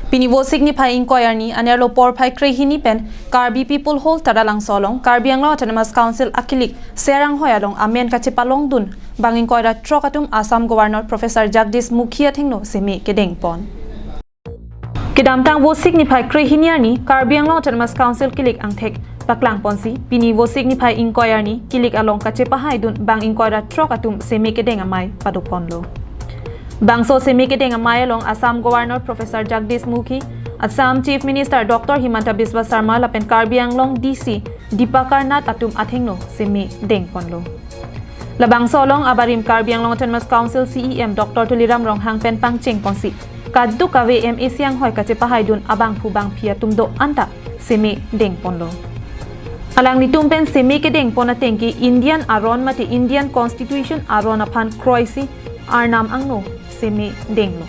Piniwo signify inquiry ni anerlo porphai krehini pen Karbi people hold taralang solong Karbi Anglong Autonomous Council akilik serang hoyalong amen kachepalong dun bang inquiry trokatum Assam Governor Prof Jagdish Mukhi athengno seme kedeng pon. Kedamtang wo signify krehini ni Karbi Anglong Autonomous Council kilik angthek paklang ponsi piniwo signify inquiry ni kilik along kachepahai dun bang inquiry trokatum seme kedeng amai paduponlo. Bangso seme kedeng amai along Assam Governor Prof Jagdish Mukhi, Assam Chief Minister Dr. Himanta Biswa Sarma lapen Karbi Anglong DC Dipakarnat atum athengno seme deng ponlo. Labangso long abarim Karbi Anglong Autonomous Council CEM Dr. Tuliram Rong hangpen pangching ponsi. Kaddu kawe siang hoy kachepahai dun abang phubang phia tumdo anta seme deng ponlo. Alang nitumpen seme kedeng ponatengki Indian aron mati Indian Constitution aron aphan Croisi arnam angno seme denglo.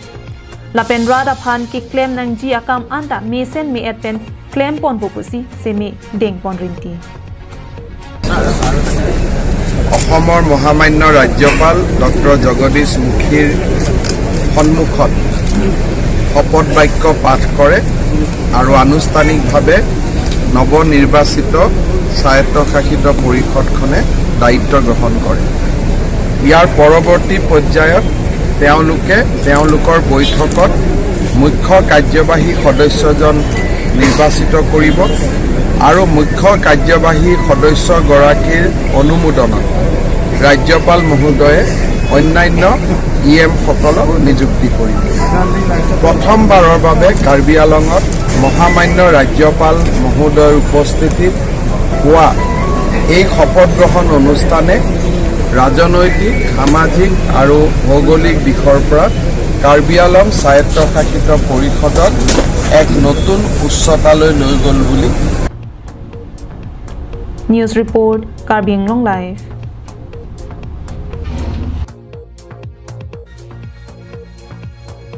Lapen rada phan ki claim nang ji akam anta mesen me etpen claim pon popusi seme deng pon rinti. অসমৰ মহামান্য ৰাজ্যপাল doctor Jagdish মুখীৰ সন্মুখত শপত বাক্য পাঠ কৰে আৰু আনুষ্ঠানিকভাৱে নৱনিৰ্বাচিত স্বায়ত্তশাসিত পৰিষদখনে দায়িত্ব গ্ৰহণ কৰে। ইয়াৰ পৰৱৰ্তী পৰ্যায়ত তেওঁলোকৰ বৈঠকত মুখ্য কাৰ্যবাহী সদস্যজন নিৰ্বাচিত কৰিব আৰু মুখ্য কাৰ্যবাহী সদস্যগৰাকীৰ অনুমোদনত ৰাজ্যপাল মহোদয়ে অন্যান্য সকলক নিযুক্তি কৰিব। প্ৰথমবাৰৰ বাবে কাৰ্বি আলঙত মহামান্য ৰাজ্যপাল মহোদয়ৰ উপস্থিতিত হোৱা এই শপত গ্ৰহণ অনুষ্ঠানে ৰাজনৈতিক সামাজিক আৰু ভৌগোলিক দিশৰ পৰা কাৰ্বি আলং স্বায়ত্তশাসিত পৰিষদক এক নতুন উচ্চতালৈ লৈ গ'ল বুলি News report Karbi Anglong Live.